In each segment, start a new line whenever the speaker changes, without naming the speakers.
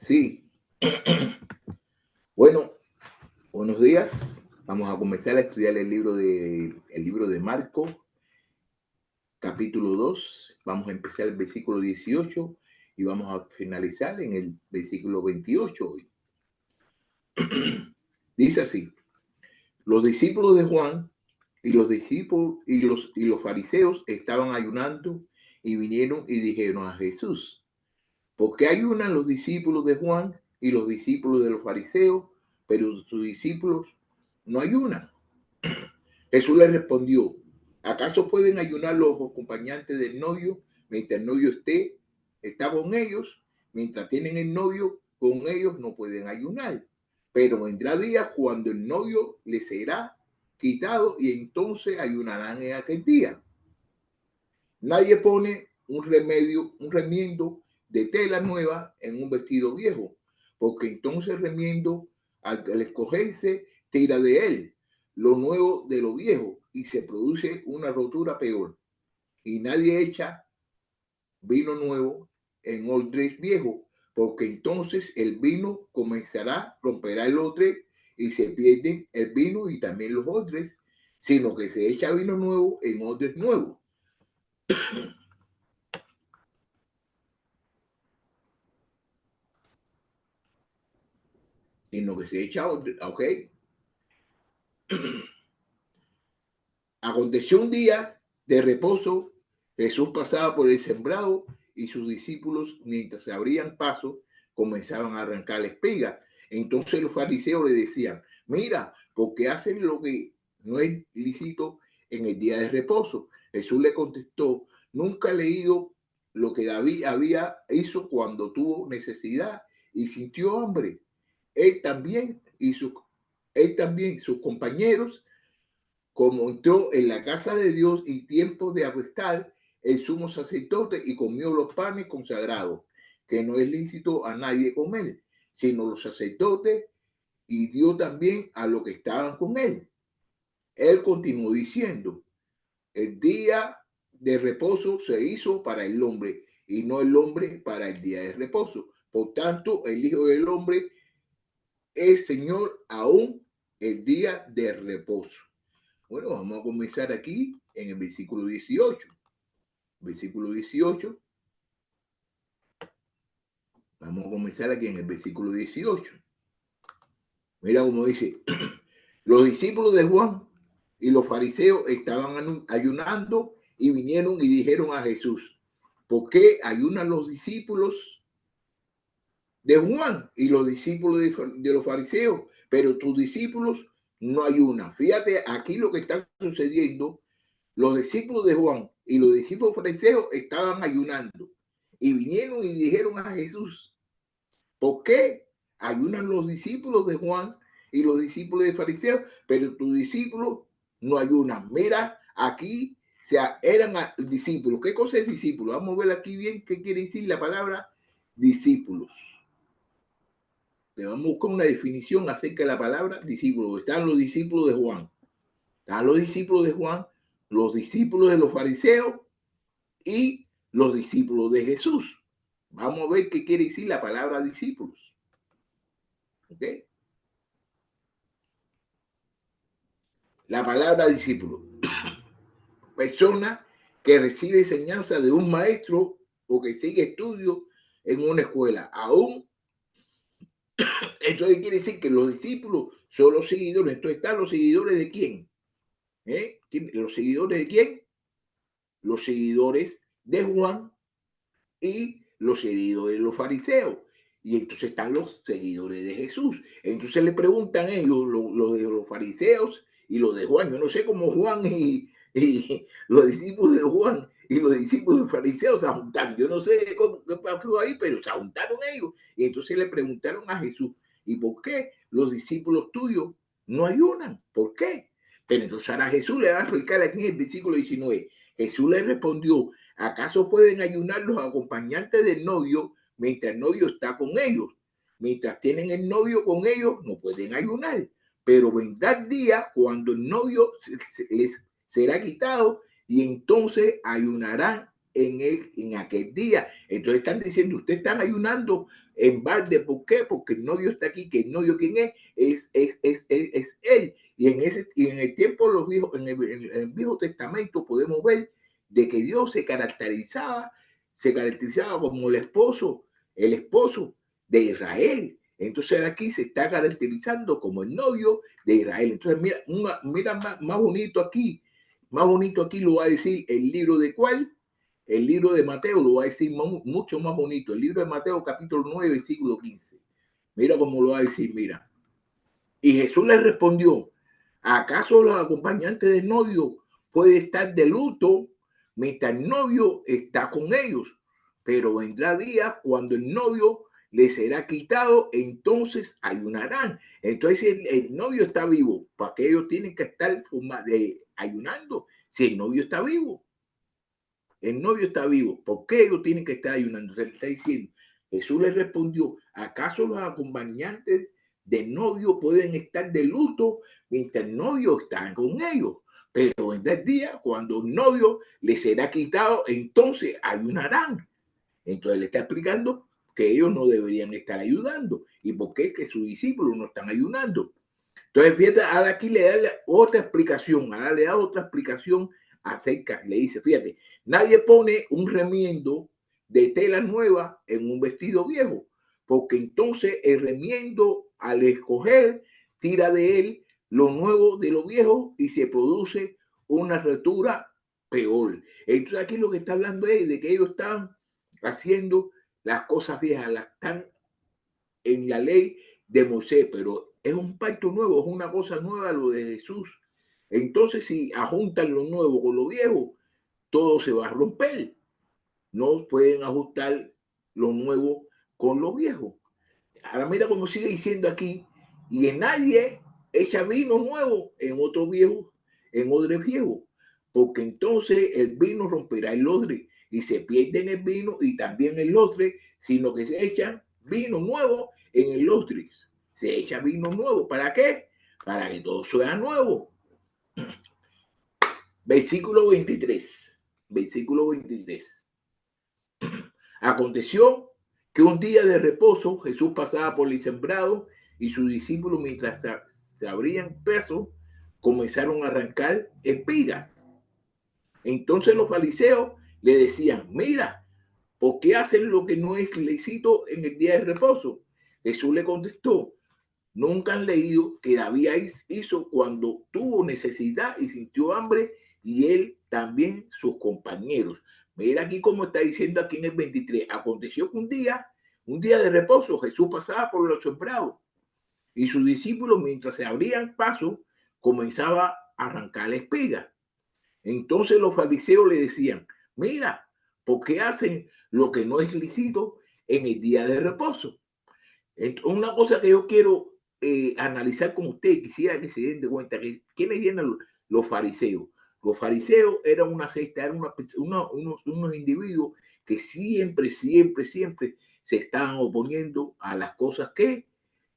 Sí. Bueno, buenos días. Vamos a comenzar a estudiar el libro de Marco, capítulo 2. Vamos a empezar el versículo 18 y vamos a finalizar en el versículo 28 hoy. Dice así: los discípulos de Juan y los discípulos y los fariseos estaban ayunando y vinieron y dijeron a Jesús: ¿por qué ayunan los discípulos de Juan y los discípulos de los fariseos, pero sus discípulos no ayunan? Jesús le respondió: ¿acaso pueden ayunar los acompañantes del novio mientras el novio está con ellos? Mientras tienen el novio con ellos no pueden ayunar. Pero vendrá días cuando el novio les será quitado y entonces ayunarán en aquel día. Nadie pone un remiendo de tela nueva en un vestido viejo, porque entonces el remiendo, al escogerse, tira de él lo nuevo de lo viejo y se produce una rotura peor. Y nadie echa vino nuevo en odres viejo, porque entonces el vino comenzará, romperá el odre y se pierde el vino y también los odres, sino que se echa vino nuevo en odres nuevos. Sino que se echa odres, ¿ok? Aconteció un día de reposo, Jesús pasaba por el sembrado y sus discípulos, mientras se abrían paso, comenzaban a arrancar la espiga. Entonces los fariseos le decían: mira, ¿por qué hacen lo que no es lícito en el día de reposo? Jesús le contestó: nunca he leído lo que David hizo cuando tuvo necesidad y sintió hambre. Él también y sus compañeros, como entró en la casa de Dios y tiempo de apostar el sumo sacerdote y comió los panes consagrados, que no es lícito a nadie comer, sino los sacerdotes, y dio también a los que estaban con él. Él continuó diciendo: el día de reposo se hizo para el hombre y no el hombre para el día de reposo. Por tanto, el Hijo del Hombre es Señor aún el día de reposo. Bueno, vamos a comenzar aquí en el versículo 18. Versículo 18. Vamos a comenzar aquí en el versículo 18. Mira cómo dice: los discípulos de Juan y los fariseos estaban ayunando y vinieron y dijeron a Jesús: ¿por qué ayunan los discípulos de Juan y los discípulos de los fariseos, pero tus discípulos no ayunan? Fíjate aquí lo que está sucediendo. Los discípulos de Juan y los discípulos fariseos estaban ayunando y vinieron y dijeron a Jesús: ¿por qué ayunan los discípulos de Juan y los discípulos de fariseos, pero tus discípulos no ayunan? Mira, aquí eran discípulos. ¿Qué cosa es discípulo? Vamos a ver aquí bien qué quiere decir la palabra discípulos. Le vamos a buscar una definición acerca de la palabra discípulo. Están los discípulos de Juan. Están los discípulos de Juan, los discípulos de los fariseos y los discípulos de Jesús. Vamos a ver qué quiere decir la palabra discípulos. ¿Ok? La palabra discípulo: persona que recibe enseñanza de un maestro o que sigue estudios en una escuela. Aún, entonces quiere decir que los discípulos son los seguidores. Entonces están los seguidores de quién. ¿Los seguidores de quién? Los seguidores de Juan y los seguidores de los fariseos. Y entonces están los seguidores de Jesús. Entonces le preguntan ellos, lo de los fariseos y lo de Juan. Yo no sé cómo Juan y los discípulos de Juan y los discípulos de fariseos se juntaron. Yo no sé qué pasó ahí, pero se juntaron ellos. Y entonces le preguntaron a Jesús: ¿y por qué los discípulos tuyos no ayunan? ¿Por qué? Pero entonces ahora Jesús le va a explicar aquí en el versículo 19. Jesús le respondió: ¿acaso pueden ayunar los acompañantes del novio mientras el novio está con ellos? Mientras tienen el novio con ellos, no pueden ayunar. Pero vendrá el día cuando el novio les será quitado y entonces ayunarán en aquel día. Entonces están diciendo, ustedes están ayunando en balde. ¿Por qué? Porque el novio está aquí, que el novio, ¿quién es? Es él. Y en el tiempo de los viejos, en el Viejo Testamento podemos ver de que Dios se caracterizaba como el esposo de Israel. Entonces aquí se está caracterizando como el novio de Israel. Entonces mira más bonito aquí lo va a decir el libro de ¿cuál? El libro de Mateo lo va a decir mucho más bonito. El libro de Mateo capítulo 9, versículo 15. Mira cómo lo va a decir, mira. Y Jesús le respondió, ¿acaso los acompañantes del novio pueden estar de luto mientras el novio está con ellos? Pero vendrá día cuando el novio les será quitado, entonces ayunarán. Entonces el novio está vivo, ¿para qué ellos tienen que estar ayunando si el novio está vivo? El novio está vivo, ¿por qué ellos tienen que estar ayunando? Se le está diciendo. Jesús le respondió, ¿acaso los acompañantes del novio pueden estar de luto mientras el novio está con ellos? Pero vendrá el día cuando el novio les será quitado, entonces ayunarán. Entonces le está explicando que ellos no deberían estar ayudando. ¿Y por qué es que sus discípulos no están ayunando? Entonces, fíjate, ahora aquí le da otra explicación, acerca, le dice, fíjate, nadie pone un remiendo de tela nueva en un vestido viejo, porque entonces el remiendo al escoger tira de él lo nuevo de lo viejo y se produce una rotura peor. Entonces aquí lo que está hablando es de que ellos están haciendo las cosas viejas, las están en la ley de Moisés, pero es un pacto nuevo, es una cosa nueva lo de Jesús. Entonces, si ajustan lo nuevo con lo viejo, todo se va a romper. No pueden ajustar lo nuevo con lo viejo. Ahora mira cómo sigue diciendo aquí, y en nadie echa vino nuevo en odre viejo, porque entonces el vino romperá el odre y se pierde en el vino y también el odre, sino que se echa vino nuevo en el odre. Se echa vino nuevo. ¿Para qué? Para que todo sea nuevo. Versículo 23. Versículo 23. Aconteció que un día de reposo Jesús pasaba por el sembrado y sus discípulos, mientras se abrían pesos, comenzaron a arrancar espigas. Entonces los fariseos le decían, mira, ¿por qué hacen lo que no es lícito en el día de reposo? Jesús le contestó, nunca han leído que David hizo cuando tuvo necesidad y sintió hambre, y él también sus compañeros. Mira aquí como está diciendo aquí en el 23. Aconteció que un día de reposo, Jesús pasaba por los sembrados y sus discípulos, mientras se abrían paso, comenzaba a arrancar la espiga. Entonces los fariseos le decían, mira, ¿por qué hacen lo que no es lícito en el día de reposo? Entonces, una cosa que yo quiero analizar con usted, quisiera que se den de cuenta que quiénes eran los fariseos. Los fariseos eran una secta, eran unos individuos que siempre se estaban oponiendo a las cosas que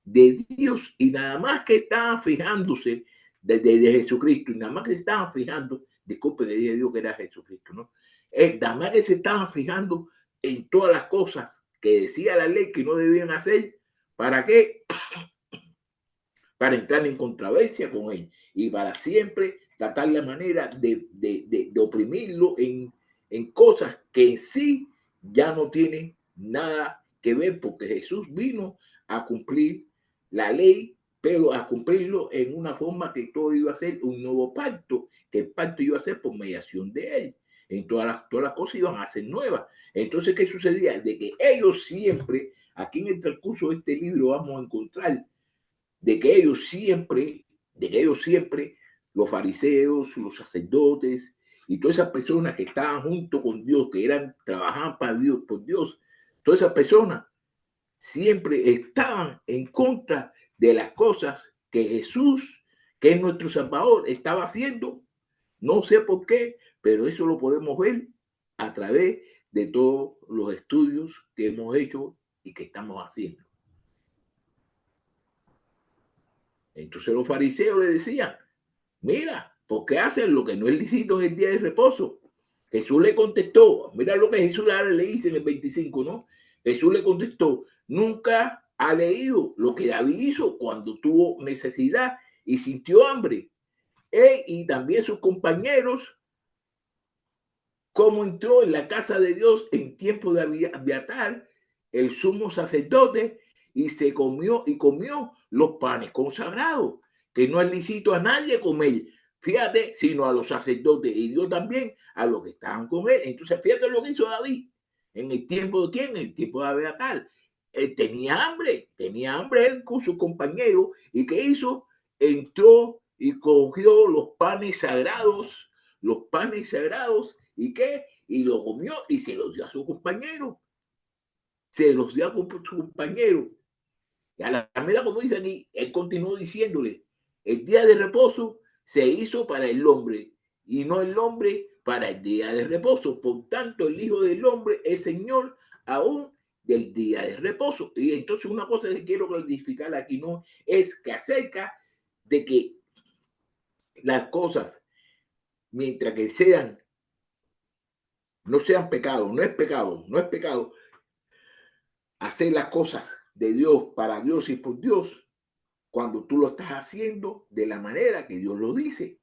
de Dios, y nada más que estaban fijándose de Jesucristo, y nada más que se estaban fijando, disculpe que dije Dios que era Jesucristo, ¿no? Nada más que se estaban fijando en todas las cosas que decía la ley que no debían hacer. ¿Para qué? Para entrar en controversia con él y para siempre tratar la manera de oprimirlo en cosas que en sí ya no tienen nada que ver, porque Jesús vino a cumplir la ley, pero a cumplirlo en una forma que todo iba a ser un nuevo pacto, que el pacto iba a ser por mediación de él. En todas las cosas iban a ser nuevas. Entonces, ¿qué sucedía? De que ellos siempre, aquí en el transcurso de este libro vamos a encontrar de que ellos siempre, los fariseos, los sacerdotes y todas esas personas que estaban junto con Dios, que trabajaban para Dios, por Dios, todas esas personas siempre estaban en contra de las cosas que Jesús, que es nuestro Salvador, estaba haciendo. No sé por qué, pero eso lo podemos ver a través de todos los estudios que hemos hecho y que estamos haciendo. Entonces los fariseos le decían, mira, ¿por qué hacen lo que no es lícito en el día de reposo? Jesús le contestó, mira lo que Jesús le dice en el 25, ¿no? Jesús le contestó, nunca ha leído lo que David hizo cuando tuvo necesidad y sintió hambre. Él y también sus compañeros, cómo entró en la casa de Dios en tiempo de Abiatar, el sumo sacerdote, y comió los panes consagrados, que no es lícito a nadie comer, fíjate, sino a los sacerdotes, y Dios también a los que estaban con él. Entonces, fíjate lo que hizo David en el tiempo de quién, en el tiempo de Abiatar. Él tenía hambre él con sus compañeros, y ¿qué hizo? Entró y cogió los panes sagrados, ¿y qué? Y lo comió y se los dio a su compañero. Se los dio a su compañero. Y a la medida, como dice aquí, él continuó diciéndole, el día de reposo se hizo para el hombre y no el hombre para el día de reposo. Por tanto, el Hijo del Hombre es Señor aún del día de reposo. Y entonces una cosa que quiero clarificar aquí no es que acerca de que las cosas, mientras que no sean pecado, no es pecado hacer las cosas de Dios, para Dios y por Dios, cuando tú lo estás haciendo de la manera que Dios lo dice.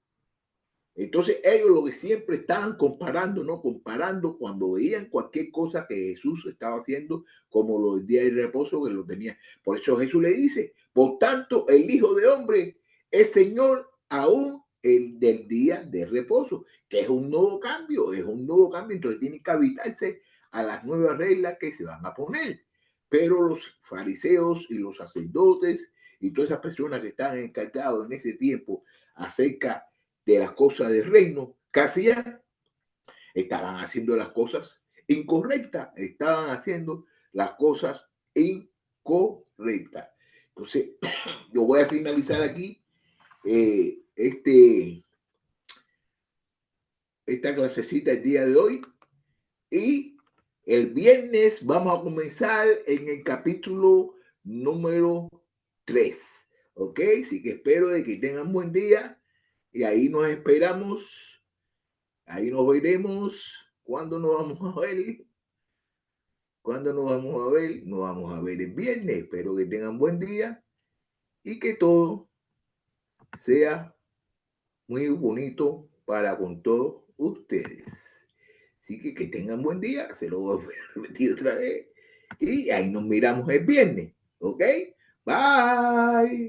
Entonces ellos lo que siempre estaban comparando, ¿no? Comparando cuando veían cualquier cosa que Jesús estaba haciendo, como los días de reposo que lo tenía. Por eso Jesús le dice, por tanto, el Hijo de Hombre es Señor aún el del día de reposo, que es un nuevo cambio, entonces tiene que habitarse a las nuevas reglas que se van a poner. Pero los fariseos y los sacerdotes y todas esas personas que estaban encargados en ese tiempo acerca de las cosas del reino, casi ya estaban haciendo las cosas incorrectas, estaban haciendo las cosas incorrectas. Entonces, yo voy a finalizar aquí eh, esta clasecita el día de hoy y el viernes vamos a comenzar en el capítulo número 3. ¿Ok? Así que espero de que tengan buen día y ahí nos esperamos. Ahí nos veremos. ¿Cuándo nos vamos a ver? ¿Cuándo nos vamos a ver? Nos vamos a ver el viernes. Espero que tengan buen día y que todo sea muy bonito para con todos ustedes. Así que tengan buen día. Se lo voy a repetir otra vez. Y ahí nos miramos el viernes. ¿Ok? Bye.